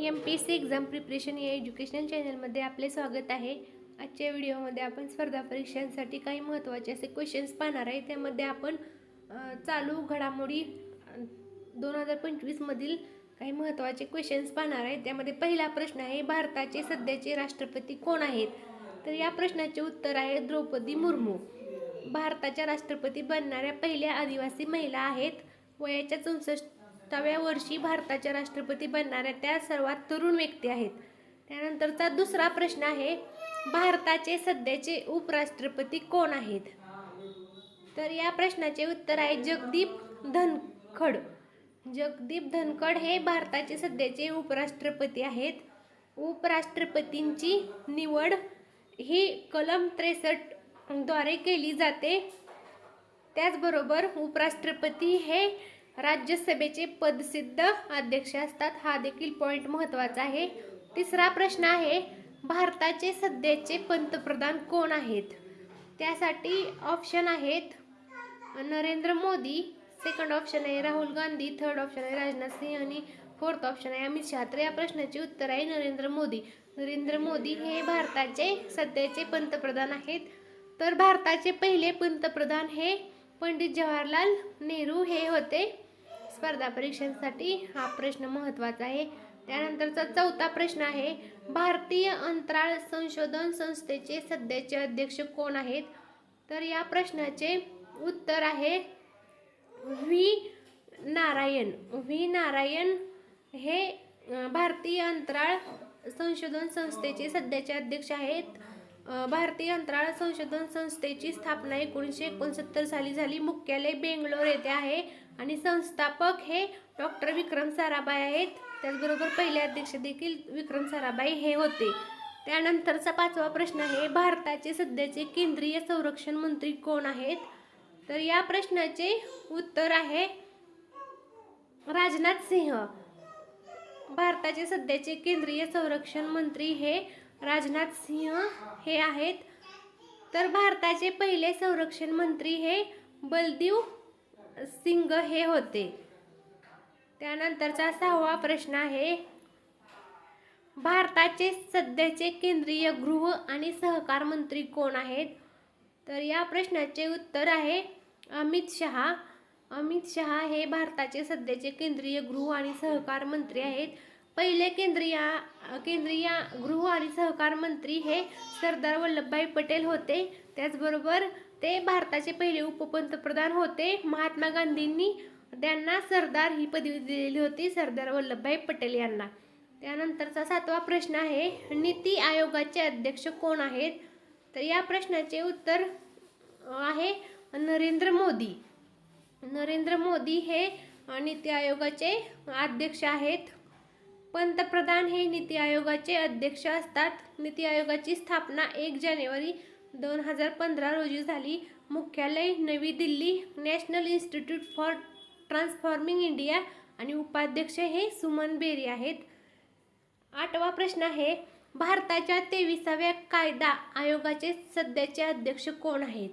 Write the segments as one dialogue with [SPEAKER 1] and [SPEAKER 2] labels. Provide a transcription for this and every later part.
[SPEAKER 1] MPSC exam preparation या educational चॅनलमध्ये आपले स्वागत आहे। आजच्या व्हिडिओमध्ये आपण स्पर्धा परीक्षांसाठी काही महत्त्वाचे असे क्वेश्चन्स पाहणार आहे। त्यामध्ये आपण चालू घडामोडी 2025 मधील काही महत्त्वाचे क्वेश्चन्स पाहणार आहे। त्यामध्ये पहिला प्रश्न आहे, भारताचे सध्याचे राष्ट्रपती कोण आहेत? तर या प्रश्नाचे उत्तर आहे द्रौपदी मुर्मू। भारताच्या राष्ट्रपती बनणाऱ्या पहिल्या आदिवासी महिला आहेत। वयाच्या 64व्या वर्षी भारताच्या राष्ट्रपती बनणाऱ्या त्या सर्वात तरुण व्यक्ती आहेत। त्यानंतरचा दुसरा प्रश्न आहे, भारताचे सध्याचे उपराष्ट्रपती कोण आहेत? तर या प्रश्नाचे उत्तर आहे जगदीप धनखड। जगदीप धनखड हे भारताचे सध्याचे उपराष्ट्रपती आहेत। उपराष्ट्रपतींची निवड ही कलम 63 द्वारे केली जाते। त्याचबरोबर उपराष्ट्रपती हे राज्यसभेचे पदसिद्ध अध्यक्ष असतात। हा देखील पॉइंट महत्त्वाचा आहे। तिसरा प्रश्न आहे, भारताचे सध्याचे पंतप्रधान कोण आहेत? त्यासाठी ऑप्शन आहेत नरेंद्र मोदी, सेकंड ऑप्शन आहे राहुल गांधी, थर्ड ऑप्शन आहे राजनाथ सिंह आणि फोर्थ ऑप्शन आहे अमित शहा। तर या प्रश्नाचे उत्तर आहे नरेंद्र मोदी। नरेंद्र मोदी हे भारताचे सध्याचे पंतप्रधान आहेत। तर भारताचे पहिले पंतप्रधान हे पंडित जवाहरलाल नेहरू हे होते। स्पर्धा परीक्षांसाठी हा प्रश्न महत्त्वाचा आहे। त्यानंतरचा चौथा प्रश्न आहे, भारतीय अंतराळ संशोधन संस्थेचे सध्याचे अध्यक्ष कोण आहेत? तर या प्रश्नाचे उत्तर आहे व्ही नारायण। व्ही नारायण हे भारतीय अंतराळ संशोधन संस्थेचे सध्याचे अध्यक्ष आहेत। भारतीय अंतराळ संशोधन संस्थेची स्थापना 1969 साली झाली। मुख्यालय बेंगलोर येथे आहे आणि संस्थापक हे डॉक्टर विक्रम साराभाई आहेत। त्याचबरोबर पहिले अध्यक्ष देखील विक्रम साराभाई हे होते। त्यानंतरचा पाचवा प्रश्न आहे, भारताचे सध्याचे केंद्रीय संरक्षण मंत्री कोण आहेत? तर या प्रश्नाचे उत्तर आहे राजनाथ सिंह। भारताचे सध्याचे केंद्रीय संरक्षण मंत्री हे राजनाथ सिंह हे आहेत। तर भारताचे पहिले संरक्षण मंत्री हे बलदेव सिंग हे होते। त्यानंतरचा सहावा प्रश्न आहे, भारताचे सध्याचे केंद्रीय गृह आणि सहकार मंत्री कोण आहेत? तर या प्रश्नाचे उत्तर आहे अमित शहा। अमित शहा हे भारताचे सध्याचे केंद्रीय गृह आणि सहकार मंत्री आहेत। पहिले केंद्रीय गृह आणि सहकार मंत्री हे सरदार वल्लभभाई पटेल होते। त्याचबरोबर ते भारताचे पहिले उपपंतप्रधान होते। महात्मा गांधींनी त्यांना सरदार ही पदवी दिलेली होती, सरदार वल्लभभाई पटेल यांना। त्यानंतरचा सातवा प्रश्न आहे, नीती आयोगाचे अध्यक्ष कोण आहेत? तर या प्रश्नाचे उत्तर आहे नरेंद्र मोदी। नरेंद्र मोदी हे नीती आयोगाचे अध्यक्ष आहेत। पंतप्रधान हे नीती आयोगाचे अध्यक्ष असतात। नीती आयोगाची स्थापना 1 जानेवारी 2015 रोजी झाली। मुख्यालय नवी Delhi, national institute for transforming India आणि उपाध्यक्ष हे सुमन बेरी आहेत। आठवा प्रश्न आहे, भारताच्या 23व्या कायदा आयोगाचे सध्याचे अध्यक्ष कोण आहेत?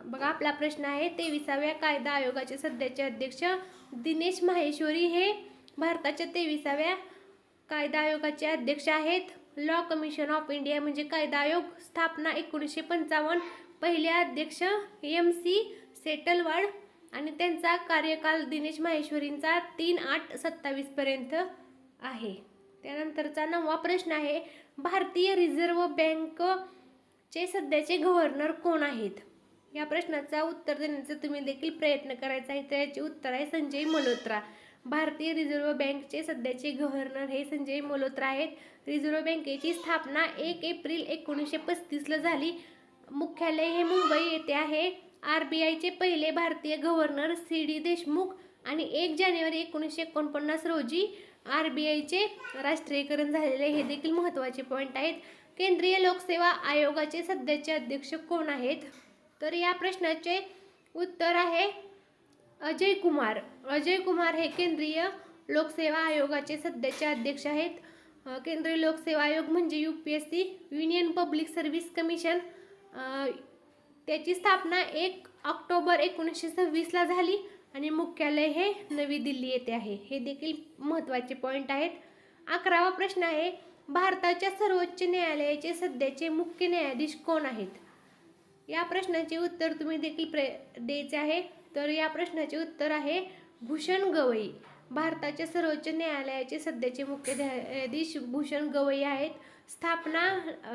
[SPEAKER 1] बघा आपला प्रश्न आहे, 23व्या कायदा आयोगाचे सध्याचे अध्यक्ष दिनेश माहेश्वरी हे भारताच्या 23व्या कायदा आयोगाचे अध्यक्ष आहेत। लॉ कमिशन ऑफ इंडिया म्हणजे कायदा आयोग, स्थापना 1955। पहिले अध्यक्ष MC सेटलवाड आणि त्यांचा कार्यकाल दिनेश माहेश्वरींचा 3/8/27 पर्यंत आहे। त्यानंतरचा 9वा प्रश्न आहे, भारतीय रिझर्व्ह बँकचे सध्याचे गव्हर्नर कोण आहेत? या प्रश्नाचा उत्तर देण्याचा तुम्ही देखील प्रयत्न करायचा आहे। त्याचे उत्तर आहे संजय मल्होत्रा। भारतीय रिझर्व्ह बँकचे सध्याचे गव्हर्नर हे संजय मल्होत्रा आहेत। रिझर्व्ह बँकेची स्थापना 1 एप्रिल 1935 झाली। मुख्यालय हे मुंबई येथे आहे। RBIचे पहिले भारतीय गव्हर्नर CD देशमुख आणि 1 जानेवारी 1949 रोजी RBIचे राष्ट्रीयकरण झालेले, हे देखील महत्त्वाचे पॉईंट आहेत। केंद्रीय लोकसेवा आयोगाचे सध्याचे अध्यक्ष कोण आहेत? तर या प्रश्नाचे उत्तर आहे अजय कुमार। अजय कुमार हे केंद्रीय लोकसेवा आयोगाचे सध्याचे अध्यक्ष आहेत। केंद्रीय लोकसेवा आयोग म्हणजे UPSC, union public service commission. त्याची स्थापना 1 ऑक्टोबर 1926 झाली आणि मुख्यालय हे नवी दिल्ली येथे आहे। हे देखील महत्त्वाचे पॉईंट आहेत। 11वा प्रश्न आहे, भारताच्या सर्वोच्च न्यायालयाचे सध्याचे मुख्य न्यायाधीश कोण आहेत? या प्रश्नाचे उत्तर तुम्ही देखील द्यायचे आहे. तर या प्रश्नाचे उत्तर आहे भूषण गवई. भारताच्या सर्वोच्च न्यायालयाचे सध्याचे मुख्य न्यायाधीश भूषण गवई आहेत. स्थापना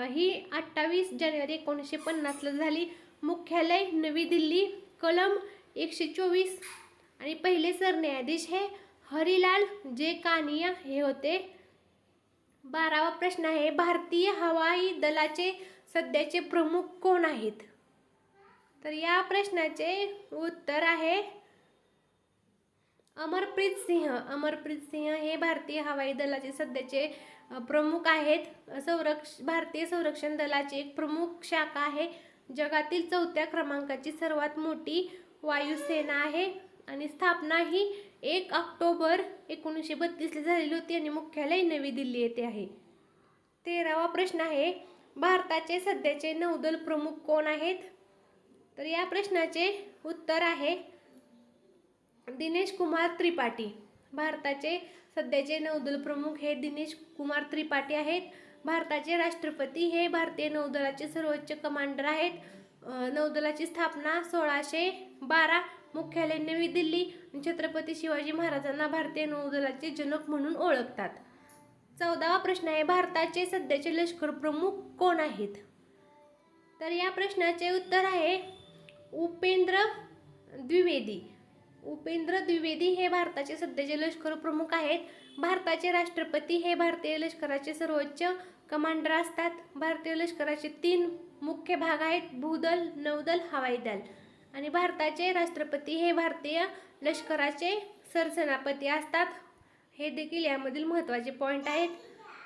[SPEAKER 1] ही 28 जानेवारी 1950ला झाली. मुख्यालय नवी दिल्ली. कलम 124 आणि पहिले सरन्यायाधीश हे हरिलाल जे कानिया हे होते. 12वा प्रश्न आहे, भारतीय हवाई दलाचे सध्याचे प्रमुख कोण आहेत? तर या प्रश्नाचे उत्तर आहे अमरप्रीत सिंह. अमरप्रीत सिंह हे भारतीय हवाई दलाचे सध्याचे प्रमुख आहेत. भारतीय संरक्षण दलाची एक प्रमुख शाखा आहे. जगातील 4थ्या क्रमांकाची सर्वात मोठी वायुसेना आहे आणि स्थापना ही 1 ऑक्टोबर 1932ला झालेली होती आणि मुख्यालय नवी दिल्ली येथे आहे. 13वा प्रश्न आहे, भारताचे सध्याचे नौदल प्रमुख कोण आहेत? तर या प्रश्नाचे उत्तर आहे दिनेश कुमार त्रिपाठी. भारताचे सध्याचे नौदल प्रमुख हे दिनेश कुमार त्रिपाठी आहेत. भारताचे राष्ट्रपती हे भारतीय नौदलाचे सर्वोच्च कमांडर आहेत. नौदलाची स्थापना 1612. मुख्यालय नवी दिल्ली. छत्रपती शिवाजी महाराजांना भारतीय नौदलाचे जनक म्हणून ओळखतात. 14वा प्रश्न आहे, भारताचे सध्याचे लष्कर प्रमुख कोण आहेत? तर या प्रश्नाचे उत्तर आहे उपेंद्र द्विवेदी. उपेंद्र द्विवेदी हे भारताचे सध्याचे लष्कर प्रमुख आहेत. भारताचे राष्ट्रपती हे भारतीय लष्कराचे सर्वोच्च कमांडर असतात. भारतीय लष्कराचे 3 मुख्य भाग आहेत, भूदल, नौदल, हवाई दल. आणि भारताचे राष्ट्रपती हे भारतीय लष्कराचे सरसेनापती असतात. हे देखील यामधील महत्त्वाचे पॉईंट आहेत.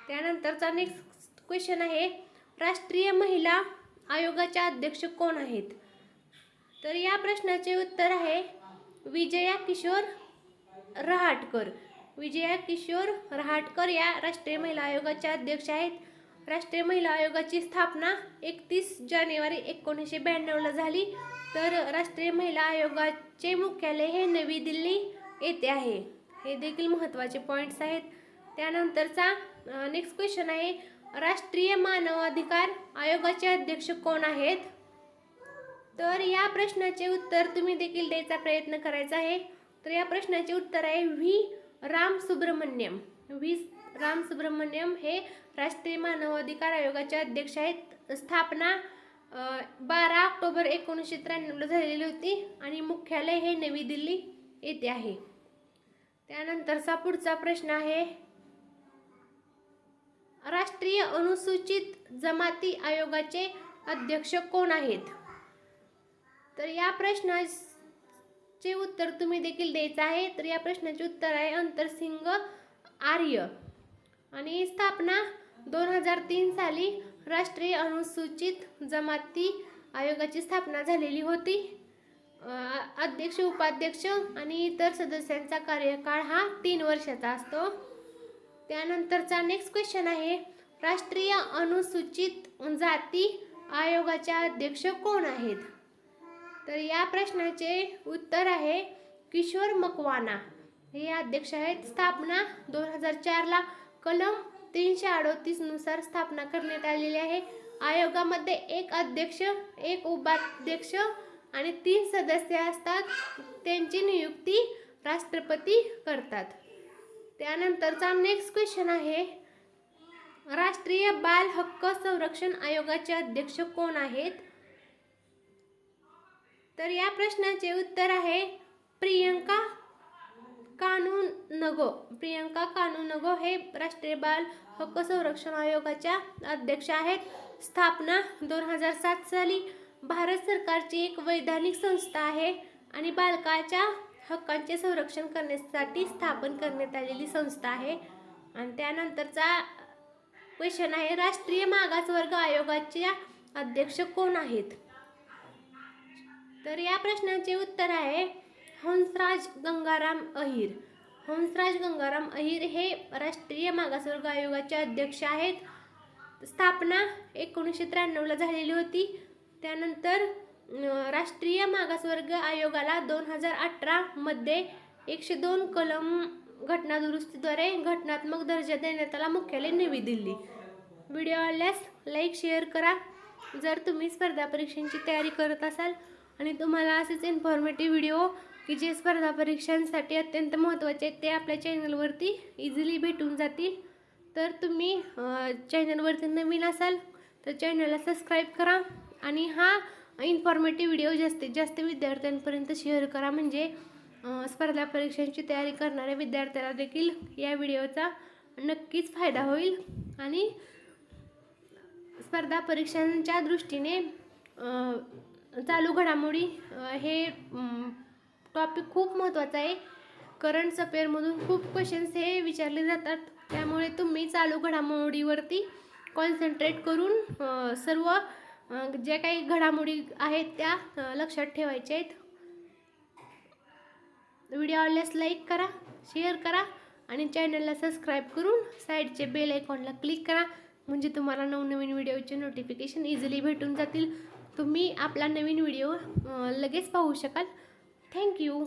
[SPEAKER 1] त्यानंतरचा नेक्स्ट क्वेश्चन आहे, राष्ट्रीय महिला आयोगाच्या अध्यक्ष कोण आहेत? तर या प्रश्नाचे उत्तर आहे विजया किशोर रहाटकर. विजया किशोर रहाटकर या राष्ट्रीय महिला आयोगाच्या अध्यक्ष आहेत. राष्ट्रीय महिला आयोगाची स्थापना 31 जानेवारी 1992ला झाली. तर राष्ट्रीय महिला आयोगाचे मुख्यालय हे नवी दिल्ली येथे आहे. हे देखील महत्त्वाचे पॉईंट्स आहेत. त्यानंतरचा नेक्स्ट क्वेश्चन आहे, राष्ट्रीय मानवाधिकार आयोगाचे अध्यक्ष कोण आहेत? तर या प्रश्नाचे उत्तर तुम्ही देखील द्यायचा प्रयत्न करायचा आहे. तर या प्रश्नाचे उत्तर आहे व्ही राम सुब्रमण्यम. व्ही राम सुब्रमण्यम हे राष्ट्रीय मानवाधिकार आयोगाचे अध्यक्ष आहेत. स्थापना 12 ऑक्टोबर 1993ला झालेली होती आणि मुख्यालय हे नवी दिल्ली येथे आहे. त्यानंतरचा पुढचा प्रश्न आहे, राष्ट्रीय अनुसूचित जमाती आयोगाचे अध्यक्ष कोण आहेत? तर या प्रश्नाचे उत्तर तुम्ही देखील द्यायचं आहे. तर या प्रश्नाचे उत्तर आहे अंतरसिंग आर्य. आणि स्थापना 2003 साली राष्ट्रीय अनुसूचित जमाती आयोगाची स्थापना झालेली होती. अध्यक्ष, उपाध्यक्ष आणि इतर सदस्यांचा कार्यकाळ हा 3 वर्षाचा असतो. त्यानंतरचा नेक्स्ट क्वेश्चन आहे, राष्ट्रीय अनुसूचित जाती आयोगाचे अध्यक्ष कोण आहेत? तर या प्रश्नाचे उत्तर आहे किशोर मकवाना. हे अध्यक्ष आहेत. स्थापना 2004ला कलम 338 नुसार स्थापना करण्यात आलेली आहे. आयोगामध्ये 1 अध्यक्ष, 1 उपाध्यक्ष आणि 3 सदस्य असतात. त्यांची नियुक्ती राष्ट्रपती करतात. त्यानंतरचा नेक्स्ट क्वेश्चन आहे, राष्ट्रीय बाल हक्क संरक्षण आयोगाचे अध्यक्श कोण आहेत? तर या प्रश्नाचे उत्तर आहे प्रियंका कानूनगो. प्रियंका कानूनगो हे राष्ट्रीय बाल हक्क संरक्षण आयोगाच्या अध्यक्ष आहेत. स्थापना 2007 साली. भारत सरकारची एक वैधानिक संस्था आहे आणि बालकाच्या हक्कांचे संरक्षण करण्यासाठी स्थापन करण्यात आलेली संस्था आहे. आणि त्यानंतरचा क्वेश्चन आहे, राष्ट्रीय मागासवर्ग आयोगाचे अध्यक्ष कोण आहेत? तर या प्रश्नाचे उत्तर आहे हंसराज गंगाराम अहिर. हंसराज गंगाराम अहिर हे राष्ट्रीय मागासवर्ग आयोगाचे अध्यक्ष आहेत. स्थापना 1993ला झालेली होती. त्यानंतर राष्ट्रीय मागासवर्ग आयोगाला 2018 मध्ये 102 कलम घटनादुरुस्तीद्वारे घटनात्मक दर्जा देण्यात आला. मुख्यालय नवी दिल्ली. व्हिडिओ आवडल्यास लाईक शेअर करा. जर तुम्ही स्पर्धा परीक्षांची तयारी करत असाल आणि तुम्हाला असेच इन्फॉर्मेटिव्ह व्हिडिओ की जे स्पर्धा परीक्षांसाठी अत्यंत महत्त्वाचे आहेत ते आपल्या चॅनलवरती इझिली भेटून जातील, तर तुम्ही चॅनलवरती नवीन असाल तर चॅनलला सबस्क्राईब करा आणि हा इन्फॉर्मेटिव्ह व्हिडिओ जास्तीत जास्त विद्यार्थ्यांपर्यंत शेअर करा. म्हणजे स्पर्धा परीक्षांची तयारी करणाऱ्या विद्यार्थ्याला देखील या व्हिडिओचा नक्कीच फायदा होईल. आणि स्पर्धा परीक्षांच्या दृष्टीने चालू घडामोडी हे टॉपिक खूप महत्त्वाचा आहे. करंट अफेअरमधून खूप क्वेश्चन्स हे विचारले जातात, त्यामुळे तुम्ही चालू घडामोडीवरती कॉन्सन्ट्रेट करून सर्व ज्या काही घडामोडी आहेत त्या लक्षात ठेवायच्या आहेत. व्हिडिओ आवडल्यास लाईक करा, शेअर करा आणि चॅनलला सबस्क्राईब करून साईडचे बेल आयकॉनला क्लिक करा. म्हणजे तुम्हाला नवनवीन व्हिडिओचे नोटिफिकेशन इझिली भेटून जातील. तुम्ही आपला नवीन व्हिडिओ लगेच पाहू शकाल. थँक्यू.